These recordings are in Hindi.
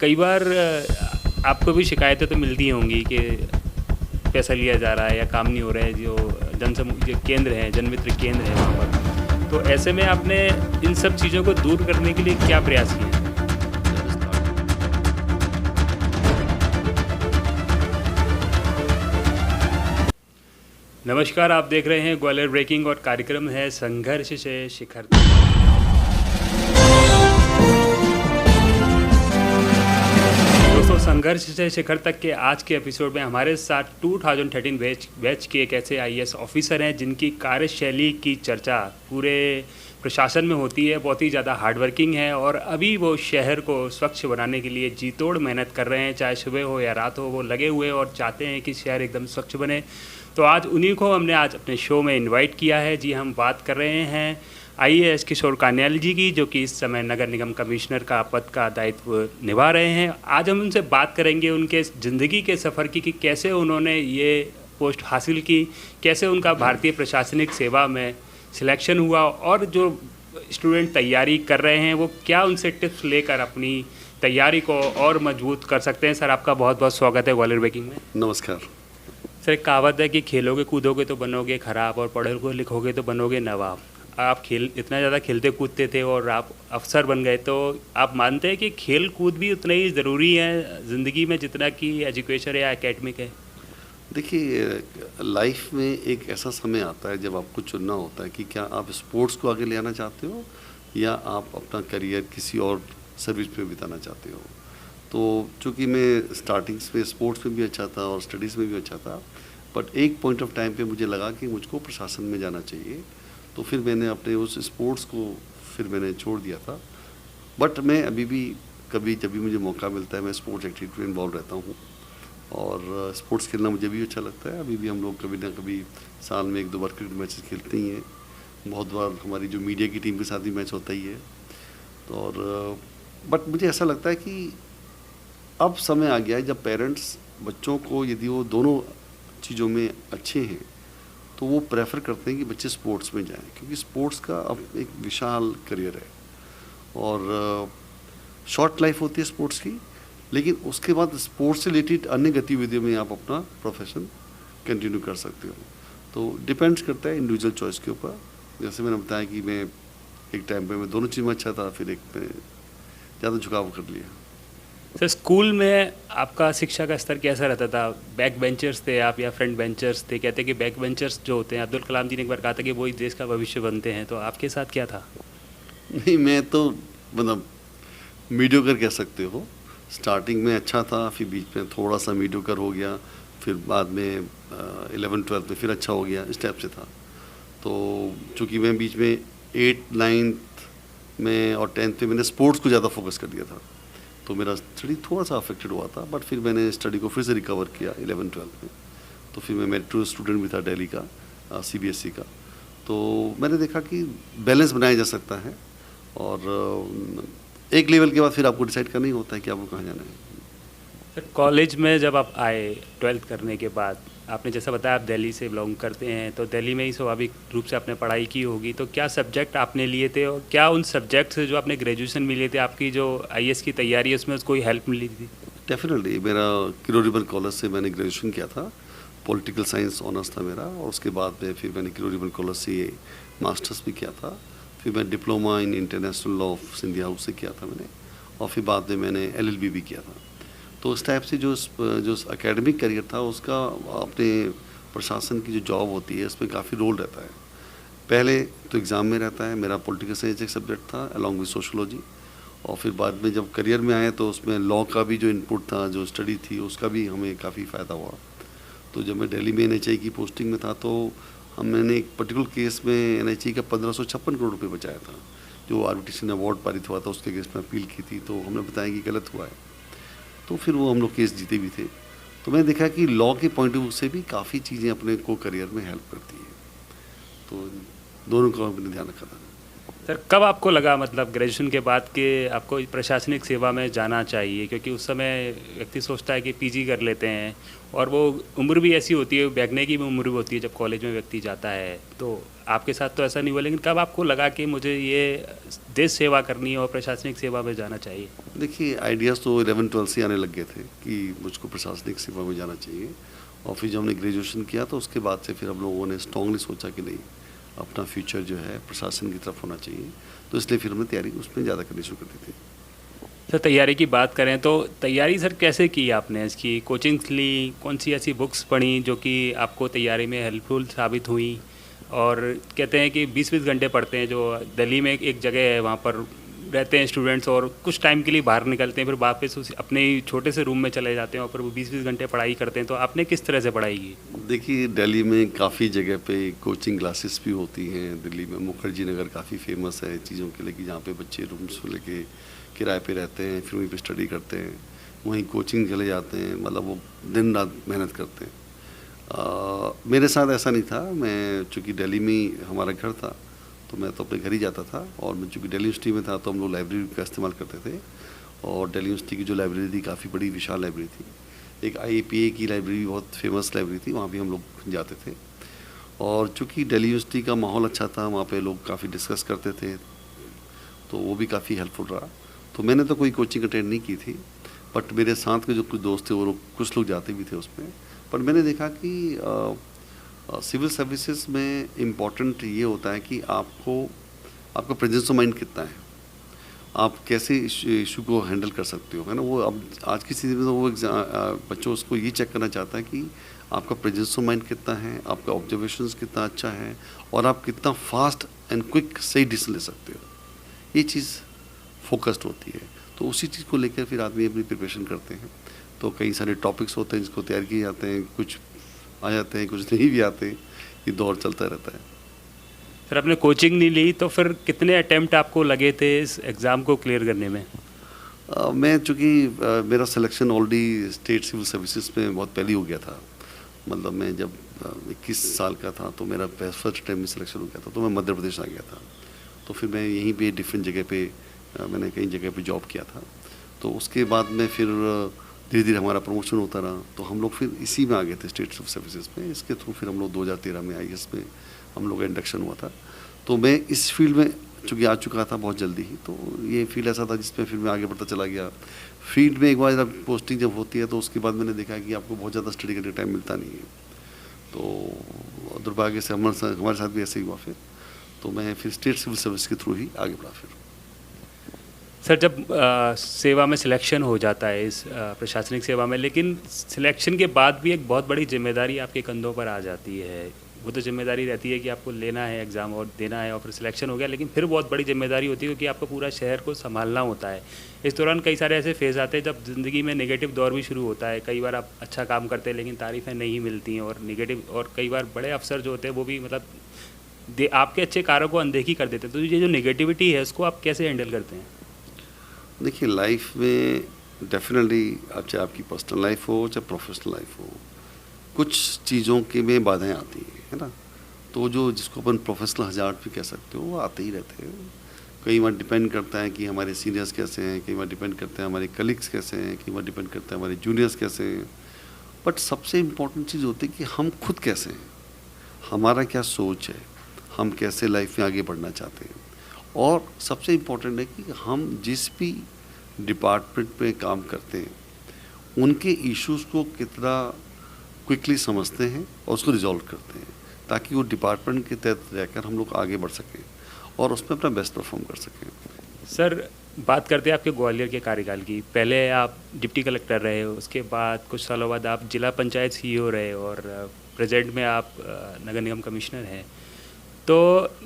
कई बार आपको भी शिकायतें तो मिलती होंगी कि पैसा लिया जा रहा है या काम नहीं हो रहा है, जो जो केंद्र है, जनमित्र केंद्र है वहाँ पर। तो ऐसे में आपने इन सब चीज़ों को दूर करने के लिए क्या प्रयास किए हैं? नमस्कार, आप देख रहे हैं ग्वालियर ब्रेकिंग और कार्यक्रम है संघर्ष से शिखर तक। दोस्तों, संघर्ष से शिखर तक के आज के एपिसोड में हमारे साथ 2013 बैच के एक ऐसे आईएएस ऑफिसर हैं जिनकी कार्यशैली की चर्चा पूरे प्रशासन में होती है। बहुत ही ज़्यादा हार्डवर्किंग है और अभी वो शहर को स्वच्छ बनाने के लिए जी तोड़ मेहनत कर रहे हैं। चाहे सुबह हो या रात हो, वो लगे हुए और चाहते हैं कि शहर एकदम स्वच्छ बने। तो आज उन्हीं को हमने आज अपने शो में इनवाइट किया है। जी, हम बात कर रहे हैं आईएएस किशोर कान्याल जी की, जो कि इस समय नगर निगम कमिश्नर का पद का दायित्व निभा रहे हैं। आज हम उनसे बात करेंगे उनके ज़िंदगी के सफ़र की, कि कैसे उन्होंने ये पोस्ट हासिल की, कैसे उनका भारतीय प्रशासनिक सेवा में सिलेक्शन हुआ और जो स्टूडेंट तैयारी कर रहे हैं वो क्या उनसे टिप्स लेकर अपनी तैयारी को और मजबूत कर सकते हैं। सर, आपका बहुत बहुत स्वागत है ग्वालियर ब्रेकिंग में। नमस्कार सर, एक कहावत है कि खेलोगे कूदोगे तो बनोगे खराब और पढ़ोगे लिखोगे तो बनोगे नवाब। आप इतना ज़्यादा खेलते कूदते थे और आप अफसर बन गए, तो आप मानते हैं कि खेल कूद भी उतना ही ज़रूरी है ज़िंदगी में जितना कि एजुकेशन या एकेडमिक है? देखिए, लाइफ में एक ऐसा समय आता है जब आपको चुनना होता है कि क्या आप स्पोर्ट्स को आगे ले आना चाहते हो या आप अपना करियर किसी और सर्विस पे बिताना चाहते हो। तो चूँकि मैं स्टार्टिंग्स में स्पोर्ट्स में भी अच्छा था और स्टडीज़ में भी अच्छा था, बट एक पॉइंट ऑफ टाइम पे मुझे लगा कि मुझको प्रशासन में जाना चाहिए। तो फिर मैंने अपने उस स्पोर्ट्स को फिर मैंने छोड़ दिया था। बट मैं अभी भी कभी जब भी मुझे मौका मिलता है मैं स्पोर्ट्स एक्टिविटी में इन्वॉल्व रहता हूँ और स्पोर्ट्स खेलना मुझे भी अच्छा लगता है। अभी भी हम लोग कभी ना कभी साल में 1-2 बार क्रिकेट मैचेस खेलते ही हैं। बहुत बार हमारी जो मीडिया की टीम के साथ भी मैच होता ही है। तो और बट मुझे ऐसा लगता है कि अब समय आ गया है जब पेरेंट्स बच्चों को, यदि वो दोनों चीज़ों में अच्छे हैं, तो वो प्रेफर करते हैं कि बच्चे स्पोर्ट्स में जाएं, क्योंकि स्पोर्ट्स का अब एक विशाल करियर है और शॉर्ट लाइफ होती है स्पोर्ट्स की, लेकिन उसके बाद स्पोर्ट्स से रिलेटेड अन्य गतिविधियों में आप अपना प्रोफेशन कंटिन्यू कर सकते हो। तो डिपेंड्स करता है इंडिविजुअल चॉइस के ऊपर। जैसे मैंने बताया कि मैं एक टाइम पे मैं दोनों चीज़ में अच्छा था, फिर एक में ज़्यादा झुकाव कर लिया। सर, स्कूल में आपका शिक्षा का स्तर कैसा रहता था? बैक बेंचर्स थे आप या फ्रंट बेंचर्स थे? कहते हैं कि बैक बेंचर्स जो होते हैं, अब्दुल कलाम जी ने एक बार कहा था कि वही देश का भविष्य बनते हैं। तो आपके साथ क्या था? नहीं, मैं तो मतलब मीडियोकर कह सकते हो। स्टार्टिंग में अच्छा था, फिर बीच में थोड़ा सा मीडियोकर हो गया, फिर बाद में 11th-12th में फिर अच्छा हो गया, इस टाइप से था। तो चूँकि मैं बीच में 8th 9th में और 10th में मैंने स्पोर्ट्स को ज़्यादा फोकस कर दिया था, तो मेरा स्टडी थोड़ा सा अफेक्टेड हुआ था। बट फिर मैंने स्टडी को फिर से रिकवर किया 11th-12th में। तो फिर मैं मेट्रो स्टूडेंट भी था दिल्ली का, CBSE का। तो मैंने देखा कि बैलेंस बनाया जा सकता है और एक लेवल के बाद फिर आपको डिसाइड करना ही होता है कि आपको कहाँ जाना है। सर, कॉलेज में जब आप आए 12th करने के बाद, आपने जैसा बताया आप दिल्ली से बिलोंग करते हैं, तो दिल्ली में ही स्वाभाविक रूप से आपने पढ़ाई की होगी। तो क्या सब्जेक्ट आपने लिए थे और क्या उन सब्जेक्ट से जो आपने ग्रेजुएशन में लिए थे, आपकी जो आईएएस की तैयारी है उसमें कोई हेल्प मिली थी? डेफिनेटली मेरा किरोड़ रिबन कॉलेज से मैंने ग्रेजुएशन किया था। पॉलिटिकल साइंस ऑनर्स था मेरा और उसके बाद में फिर मैंने किरोड़ रिबन कॉलेज से मास्टर्स भी किया था। फिर मैं diploma in international law of Scindia house से किया था मैंने, और फिर बाद में मैंने LLB भी किया था। तो उस टाइप से जो एकेडमिक करियर था उसका अपने प्रशासन की जो जॉब होती है उसमें काफ़ी रोल रहता है। पहले तो एग्ज़ाम में रहता है। मेरा पॉलिटिकल साइंस एक सब्जेक्ट था अलॉन्ग विद सोशोलॉजी, और फिर बाद में जब करियर में आए तो उसमें लॉ का भी जो इनपुट था, जो स्टडी थी, उसका भी हमें काफ़ी फ़ायदा हुआ। तो जब मैं दिल्ली में NHI की पोस्टिंग में था तो मैंने एक पर्टिकुलर केस में NHI का 1556 करोड़ रुपये बचाया था, जो RBTC ने अवार्ड पारित हुआ था, उसके केस में अपील की थी। तो हमने बताया कि गलत हुआ है, तो फिर वो हम लोग केस जीते भी थे। तो मैंने देखा कि लॉ के पॉइंट ऑफ व्यू से भी काफ़ी चीज़ें अपने को करियर में हेल्प करती है। तो दोनों का मैंने ध्यान रखा था। सर, कब आपको लगा, मतलब ग्रेजुएशन के बाद, कि आपको प्रशासनिक सेवा में जाना चाहिए? क्योंकि उस समय व्यक्ति सोचता है कि PG कर लेते हैं और वो उम्र भी ऐसी होती है, बैठने की भी उम्र भी होती है जब कॉलेज में व्यक्ति जाता है। तो आपके साथ तो ऐसा नहीं हुआ, लेकिन कब आपको लगा कि मुझे ये देश सेवा करनी है और प्रशासनिक सेवा में जाना चाहिए? देखिए, आइडियाज़ तो 11-12 से आने लग गए थे कि मुझको प्रशासनिक सेवा में जाना चाहिए। और फिर जब हमने ग्रेजुएशन किया तो उसके बाद से फिर हम लोगों ने स्ट्रांगली सोचा कि नहीं, अपना फ्यूचर जो है प्रशासन की तरफ होना चाहिए। तो इसलिए फिर हमने तैयारी उसमें ज़्यादा करनी शुरू कर दी थी। सर तैयारी की बात करें तो तैयारी सर कैसे की आपने? इसकी कोचिंग्स ली, कौन सी ऐसी बुक्स पढ़ी जो कि आपको तैयारी में हेल्पफुल साबित हुई? और कहते हैं कि 20-20 घंटे पढ़ते हैं, जो दिल्ली में एक जगह है वहाँ पर रहते हैं स्टूडेंट्स, और कुछ टाइम के लिए बाहर निकलते हैं, फिर वापस उस अपने ही छोटे से रूम में चले जाते हैं और फिर वो 20-20 घंटे पढ़ाई करते हैं। तो आपने किस तरह से पढ़ाई की? देखिए, दिल्ली में काफ़ी जगह पे कोचिंग क्लासेस भी होती हैं। दिल्ली में मुखर्जी नगर काफ़ी फेमस है चीज़ों के लिए, कि जहाँ पे बच्चे रूम्स लेके किराए पे रहते हैं, फिर वहीं पे स्टडी करते हैं, वहीं कोचिंग चले जाते हैं, मतलब वो दिन रात मेहनत करते हैं। मेरे साथ ऐसा नहीं था। मैं चूँकि दिल्ली में ही हमारा घर था, तो मैं तो अपने घर ही जाता था। और मैं चूँकि दिल्ली यूनिवर्सिटी में था तो हम लोग लाइब्रेरी का इस्तेमाल करते थे। और दिल्ली यूनिवर्सिटी की जो लाइब्रेरी थी, काफ़ी बड़ी विशाल लाइब्रेरी थी। एक IAPA की लाइब्रेरी, बहुत फेमस लाइब्रेरी थी, वहाँ भी हम लोग जाते थे। और चूँकि दिल्ली यूनिवर्सिटी का माहौल अच्छा था, वहाँ पे लोग काफ़ी डिस्कस करते थे, तो वो भी काफ़ी हेल्पफुल रहा। तो मैंने तो कोई कोचिंग अटेंड नहीं की थी, बट मेरे साथ के जो कुछ दोस्त थे वो लोग, कुछ लोग जाते भी थे उसमें। पर मैंने देखा कि सिविल सर्विसेज में इम्पॉर्टेंट ये होता है कि आपका प्रेजेंस ऑफ माइंड कितना है, आप कैसे इशू को हैंडल कर सकते हो, है ना। वो अब आज की स्थिति में तो वो बच्चों उसको ये चेक करना चाहता है कि आपका प्रेजेंस ऑफ माइंड कितना है, आपका ऑब्जर्वेशंस कितना अच्छा है, और आप कितना फास्ट एंड क्विक सही डिसीजन ले सकते हो। ये चीज़ फोकस्ड होती है। तो उसी चीज़ को लेकर फिर आदमी अपनी प्रिपरेशन करते हैं। तो कई सारे टॉपिक्स होते हैं जिसको तैयार किए जाते हैं, कुछ आ जाते हैं, कुछ नहीं भी आते। ये दौर चलता रहता है। सर आपने कोचिंग नहीं ली, तो फिर कितने अटेम्प्ट आपको लगे थे इस एग्ज़ाम को क्लियर करने में? मैं चूँकि मेरा selection already state civil services में बहुत पहले ही हो गया था। मतलब मैं जब 21 साल का था तो मेरा फर्स्ट टाइम में सिलेक्शन हो गया था, तो मैं मध्य प्रदेश आ गया था। तो फिर मैं यहीं पे डिफरेंट जगह पे मैंने कई जगह पे जॉब किया था। तो उसके बाद में फिर धीरे धीरे हमारा प्रमोशन होता रहा, तो हम लोग फिर इसी में आ गए थे स्टेट सिविल सर्विसेज में। इसके थ्रू फिर हम लोग 2013 में IAS में हम लोग का इंडक्शन हुआ था। तो मैं इस फील्ड में चूँकि आ चुका था बहुत जल्दी ही, तो ये फील्ड ऐसा था जिसमें फिर मैं आगे बढ़ता चला गया। फील्ड में एक बार जब पोस्टिंग जब होती है तो उसके बाद मैंने देखा कि आपको बहुत ज़्यादा स्टडी करने का टाइम मिलता नहीं है। तो दुर्भाग्य से हमारे साथ भी ऐसे ही हुआ फिर। तो मैं फिर स्टेट सिविल सर्विस के थ्रू ही आगे बढ़ा फिर। सर जब सेवा में सिलेक्शन हो जाता है इस प्रशासनिक सेवा में, लेकिन सिलेक्शन के बाद भी एक बहुत बड़ी जिम्मेदारी आपके कंधों पर आ जाती है। वो तो जिम्मेदारी रहती है कि आपको लेना है एग्ज़ाम और देना है, और फिर सिलेक्शन हो गया, लेकिन फिर बहुत बड़ी जिम्मेदारी होती है क्योंकि आपको पूरा शहर को संभालना होता है। इस दौरान कई सारे ऐसे फेज़ आते हैं जब ज़िंदगी में नेगेटिव दौर भी शुरू होता है। कई बार आप अच्छा काम करते हैं लेकिन तारीफ़ें नहीं मिलती हैं, और नेगेटिव, और कई बार बड़े अफसर जो होते हैं वो भी मतलब आपके अच्छे कार्यों को अनदेखी कर देते हैं। तो ये जो नेगेटिविटी है उसको आप कैसे हैंडल करते हैं? देखिए, लाइफ में डेफिनेटली, अब चाहे आपकी पर्सनल लाइफ हो चाहे प्रोफेशनल लाइफ हो, कुछ चीज़ों के में बाधाएं आती हैं, है ना। तो जो जिसको अपन प्रोफेशनल हजार्ड भी कह सकते हो, वो आते ही रहते हैं। कई बार डिपेंड करता है कि हमारे सीनियर्स कैसे हैं, कई बार डिपेंड करते हैं हमारे कलीग्स कैसे हैं, कई बार डिपेंड करता है हमारे जूनियर्स कैसे हैं। बट सबसे इम्पोर्टेंट चीज़ होती है कि हम खुद कैसे हैं, हमारा क्या सोच है, हम कैसे लाइफ में आगे बढ़ना चाहते हैं। और सबसे इम्पोर्टेंट है कि हम जिस भी डिपार्टमेंट में काम करते हैं उनके इश्यूज़ को कितना क्विकली समझते हैं और उसको रिजॉल्व करते हैं, ताकि वो डिपार्टमेंट के तहत रहकर हम लोग आगे बढ़ सकें और उसमें अपना बेस्ट परफॉर्म कर सकें। सर बात करते हैं आपके ग्वालियर के कार्यकाल की। पहले आप डिप्टी कलेक्टर रहे हो, उसके बाद कुछ सालों बाद आप जिला पंचायत CEO रहे, और प्रेजेंट में आप नगर निगम कमिश्नर हैं। तो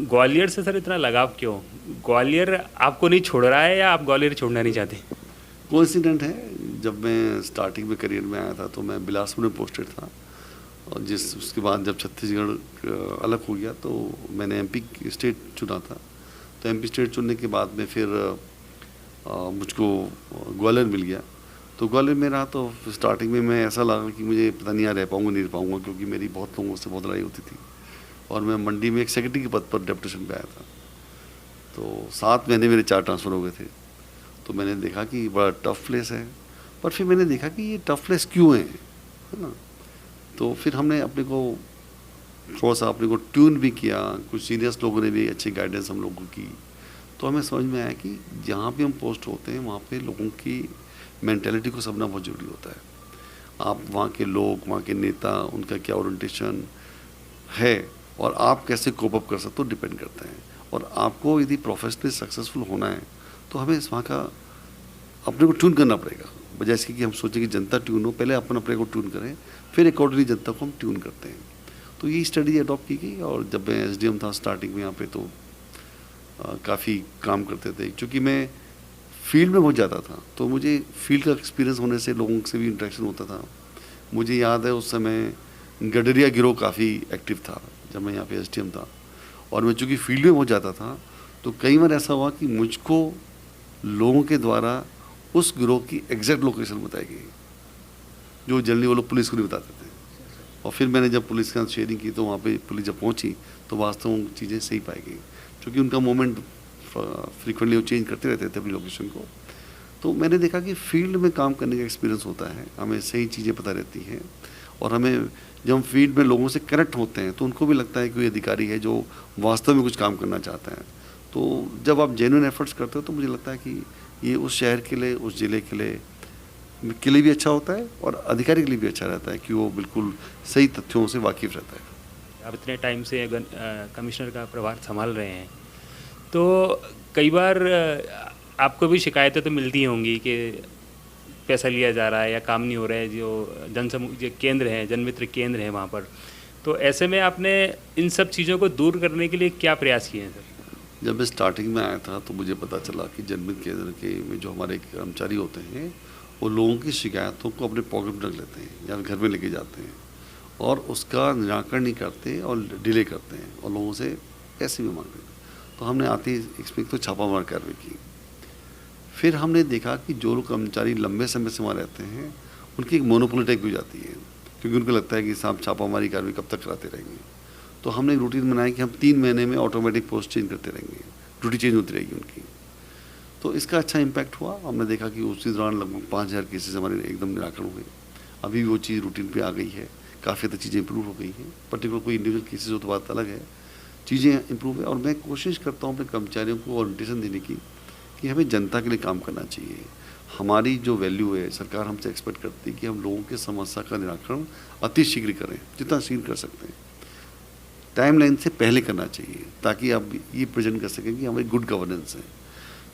ग्वालियर से सर इतना लगाव क्यों? ग्वालियर आपको नहीं छोड़ रहा है या आप ग्वालियर छोड़ना नहीं चाहते? कोइंसिडेंट है, जब मैं स्टार्टिंग में करियर में आया था तो मैं बिलासपुर में पोस्टेड था, और उसके बाद जब छत्तीसगढ़ अलग हो गया तो मैंने MP स्टेट चुना था। तो MP स्टेट चुनने के बाद में फिर मुझको ग्वालियर मिल गया। तो ग्वालियर में रहा तो स्टार्टिंग में मैं ऐसा लगा कि मुझे पता नहीं रह पाऊँगा नहीं रह पाऊँगा, क्योंकि मेरी बहुत लोगों से बहुत लड़ाई होती थी। और मैं मंडी में एक सेक्रेटरी के पद पर डेपुटेशन पे आया था, तो 7 महीने मेरे 4 ट्रांसफ़र हो गए थे। तो मैंने देखा कि बड़ा टफ़ प्लेस है, पर फिर मैंने देखा कि ये टफ़ प्लेस क्यों है ना। तो फिर हमने अपने को थोड़ा सा अपने को ट्यून भी किया, कुछ सीनियर्स लोगों ने भी अच्छी गाइडेंस हम लोगों को की, तो हमें समझ में आया कि जहाँ भी हम पोस्ट होते हैं वहाँ पे लोगों की मेंटेलिटी को समझना बहुत ज़रूरी होता है। आप वहाँ के लोग, वहाँ के नेता, उनका क्या ओरिएंटेशन है और आप कैसे कोप अप कर सकते हो डिपेंड करते हैं। और आपको यदि प्रोफेशनली सक्सेसफुल होना है तो हमें इस वहाँ का अपने को ट्यून करना पड़ेगा। बजाय इसके कि हम सोचें कि जनता ट्यून हो, पहले अपन अपने को ट्यून करें, फिर अकॉर्डिंगली जनता को हम ट्यून करते हैं। तो ये स्ट्रेटजी अडॉप्ट की गई। और जब मैं एसडीएम था स्टार्टिंग में यहाँ पे, तो काफ़ी काम करते थे। क्योंकि मैं फील्ड में बहुत ज़्यादा था, तो मुझे फील्ड का एक्सपीरियंस होने से लोगों से भी इंटरेक्शन होता था। मुझे याद है उस समय गडरिया गिरोह काफ़ी एक्टिव था जब मैं यहाँ पे एसडीएम था। और मैं चूँकि फील्ड में बहुत ज़्यादा था, तो कई बार ऐसा हुआ कि मुझको लोगों के द्वारा उस गिरोह की एग्जैक्ट लोकेशन बताई गई, जो जनरली वो लोग पुलिस को नहीं बताते थे। और फिर मैंने जब पुलिस के साथ शेयरिंग की, तो वहाँ पे पुलिस जब पहुँची तो वास्तव में चीज़ें सही पाई गई, क्योंकि उनका मोमेंट फ्रीक्वेंटली वो चेंज करते रहते थे अपनी लोकेशन को। तो मैंने देखा कि फील्ड में काम करने का एक्सपीरियंस होता है, हमें सही चीज़ें पता रहती हैं। और हमें जब हम फील्ड में लोगों से कनेक्ट होते हैं तो उनको भी लगता है कि कोई अधिकारी है जो वास्तव में कुछ काम करना चाहता है। तो जब आप जेन्युइन एफर्ट्स करते हो तो मुझे लगता है कि ये उस शहर के लिए, उस ज़िले के लिए भी अच्छा होता है और अधिकारी के लिए भी अच्छा रहता है कि वो बिल्कुल सही तथ्यों से वाकिफ़ रहता है। आप इतने टाइम से कमिश्नर का प्रभार संभाल रहे हैं, तो कई बार आपको भी शिकायतें तो मिलती होंगी कि पैसा लिया जा रहा है या काम नहीं हो रहा है, जो जनसमूह जो केंद्र हैं, जनमित्र केंद्र हैं वहाँ पर। तो ऐसे में आपने इन सब चीज़ों को दूर करने के लिए क्या प्रयास किए हैं सर? जब मैं स्टार्टिंग में आया था तो मुझे पता चला कि जनमित्र केंद्र के में जो हमारे कर्मचारी होते हैं, वो लोगों की शिकायतों को अपने पॉकेट में रख लेते हैं या घर में लेके जाते हैं और उसका निराकरण नहीं करते और डिले करते हैं और लोगों से पैसे भी मांगते हैं। तो हमने आते ही इसमें तो छापामार कार्रवाई की। फिर हमने देखा कि जो लोग कर्मचारी लंबे समय से वहाँ रहते हैं, उनकी एक मोनोपोली टाइप हो जाती है, क्योंकि उनको लगता है कि साहब छापामारी कार्रवाई कब तक कराते रहेंगे। तो हमने एक रूटीन बनाया कि हम 3 महीने में ऑटोमेटिक पोस्ट चेंज करते रहेंगे, ड्यूटी चेंज होती रहेगी उनकी। तो इसका अच्छा इम्पैक्ट हुआ। हमने देखा कि उसी दौरान लगभग 5000 केसेस हमारे एकदम निराकरण हुए। अभी भी वो चीज़ रूटीन पे आ गई है, काफ़ी हद तक चीज़ें इंप्रूव हो गई हैं। पर्टिकुलर कोई इंडिविजुअल केसेस हो तो बात अलग है, चीज़ें इंप्रूव है। और मैं कोशिश करता हूँ अपने कर्मचारियों को ओरिएंटेशन देने की कि हमें जनता के लिए काम करना चाहिए। हमारी जो वैल्यू है, सरकार हमसे एक्सपेक्ट करती है कि हम लोगों की समस्या का निराकरण अति शीघ्र करें, जितना शीघ्र कर सकते हैं। टाइमलाइन से पहले करना चाहिए, ताकि आप ये प्रेजेंट कर सकें कि हमारी गुड गवर्नेंस है।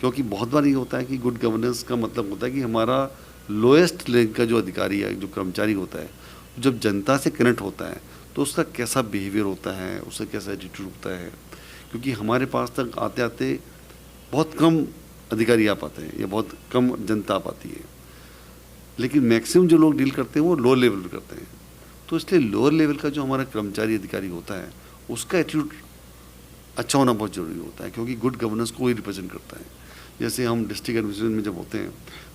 क्योंकि बहुत बार ये होता है कि गुड गवर्नेंस का मतलब होता है कि हमारा लोएस्ट रैंक का जो अधिकारी है, जो कर्मचारी होता है, जब जनता से कनेक्ट होता है तो उसका कैसा बिहेवियर होता है, उसका कैसा एटीट्यूड होता है। क्योंकि हमारे पास तक आते आते बहुत कम अधिकारी आ पाते हैं या बहुत कम जनता आ पाती है, लेकिन मैक्सिमम जो लोग डील करते हैं वो लोअर लेवल पर करते हैं। तो इसलिए लोअर लेवल का जो हमारा कर्मचारी अधिकारी होता है, उसका एटीट्यूड अच्छा होना बहुत ज़रूरी होता है, क्योंकि गुड गवर्नेंस को ही रिप्रेजेंट करता है। जैसे हम डिस्ट्रिक्ट एडमिनिस्ट्रेशन में जब होते हैं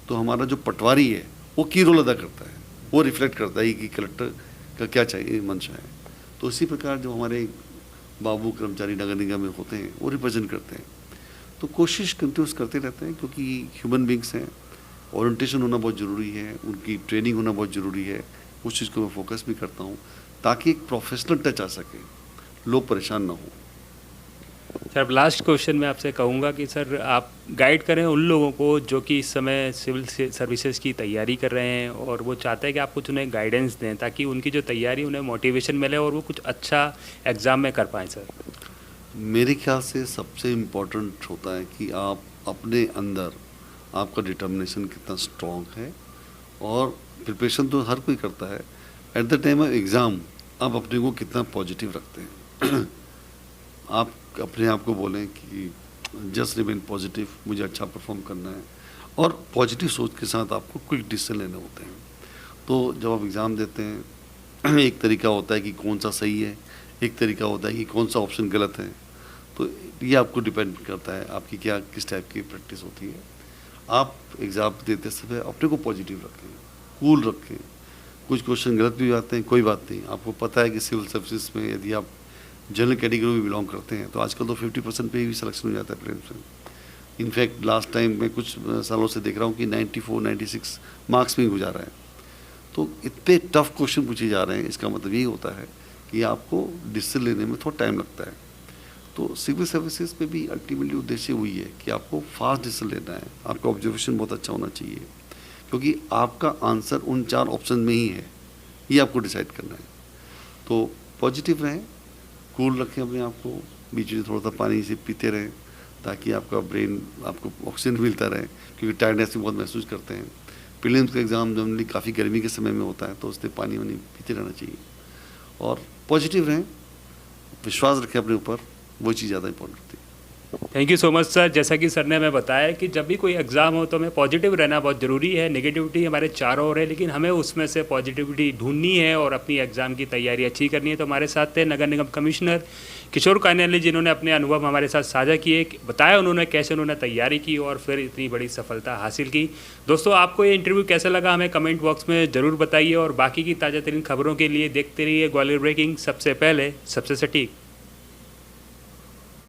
तो हमारा जो पटवारी है वो की रोल अदा करता है, वो रिफ्लेक्ट करता है कि कलेक्टर का क्या चाहिए, मंशा है। तो इसी प्रकार जो हमारे बाबू कर्मचारी नगर निगम में होते हैं वो रिप्रेजेंट करते हैं। तो कोशिश कंटिन्यूस करते रहते हैं, क्योंकि ह्यूमन बींग्स हैं, ओरिएंटेशन होना बहुत ज़रूरी है, उनकी ट्रेनिंग होना बहुत ज़रूरी है। उस चीज़ को मैं फोकस भी करता हूँ ताकि एक प्रोफेशनल टच आ सके, लोग परेशान ना हो। सर अब लास्ट क्वेश्चन मैं आपसे कहूँगा कि सर आप गाइड करें उन लोगों को जो कि इस समय सिविल सर्विसेज की तैयारी कर रहे हैं और वो चाहते हैं कि आप कुछ उन्हें गाइडेंस दें, ताकि उनकी जो तैयारी उन्हें मोटिवेशन मिले और वो कुछ अच्छा एग्ज़ाम में कर पाएँ सर। मेरे ख्याल से सबसे इम्पोर्टेंट होता है कि आप अपने अंदर आपका डिटर्मिनेशन कितना स्ट्रॉन्ग है। और प्रिपरेशन तो हर कोई करता है, at the time of exam आप अपने को कितना पॉजिटिव रखते हैं। आप अपने आप को बोलें कि जस्ट रिमेन पॉजिटिव, मुझे अच्छा परफॉर्म करना है, और पॉजिटिव सोच के साथ आपको क्विक डिसीजन लेने होते हैं। तो जब आप एग्ज़ाम देते हैं, एक तरीका होता है कि कौन सा सही है, एक तरीका होता है कि कौन सा ऑप्शन गलत है। तो ये आपको डिपेंड करता है आपकी क्या किस टाइप की प्रैक्टिस होती है। आप एग्ज़ाम देते समय अपने को पॉजिटिव रखें, कूल रखें। कुछ क्वेश्चन गलत भी आते हैं, कोई बात नहीं। आपको पता है कि सिविल सर्विसेज में यदि आप जनरल कैटेगरी में बिलोंग करते हैं तो आजकल तो 50% पे भी सिलेक्शन हो जाता है प्रीलिम्स में। इनफैक्ट लास्ट टाइम मैं कुछ सालों से देख रहा हूँ कि 94-96 मार्क्स में ही गुजारा है। तो इतने टफ क्वेश्चन पूछे जा रहे हैं, इसका मतलब यही होता है कि आपको डिसीजन लेने में थोड़ा टाइम लगता है। तो सिविल सर्विसेज में भी अल्टीमेटली उद्देश्य वही है कि आपको फास्ट डिसीजन लेना है, आपका ऑब्जर्वेशन बहुत अच्छा होना चाहिए, क्योंकि आपका आंसर उन 4 ऑप्शन में ही है, ये आपको डिसाइड करना है। तो पॉजिटिव रहें, कूल रखें अपने आप को, बीच में थोड़ा सा पानी से पीते रहें ताकि आपका ब्रेन आपको ऑक्सीजन मिलता रहे, क्योंकि टायर्डनेस भी बहुत महसूस करते हैं। प्रीलिम्स का एग्ज़ाम जनरली काफ़ी गर्मी के समय में होता है, तो उससे पानी वानी पीते रहना चाहिए और पॉजिटिव रहें, विश्वास रखें अपने ऊपर, वो चीज़ ज़्यादा इंपॉर्टेंट होती है। Thank you so much sir. जैसा कि सर ने हमें बताया कि जब भी कोई एग्ज़ाम हो तो हमें पॉजिटिव रहना बहुत ज़रूरी है। नेगेटिविटी हमारे चारों ओर है, लेकिन हमें उसमें से पॉजिटिविटी ढूंढनी है और अपनी एग्ज़ाम की तैयारी अच्छी करनी है। तो हमारे साथ थे नगर निगम कमिश्नर किशोर कान्यानी, जिन्होंने अपने अनुभव हमारे साथ साझा किए, बताया उन्होंने कैसे उन्होंने तैयारी की और फिर इतनी बड़ी सफलता हासिल की। दोस्तों, आपको ये इंटरव्यू कैसा लगा हमें कमेंट बॉक्स में ज़रूर बताइए और बाकी की ताज़ा तरीन खबरों के लिए देखते रहिए ग्वालियर ब्रेकिंग, सबसे पहले सबसे सटीक।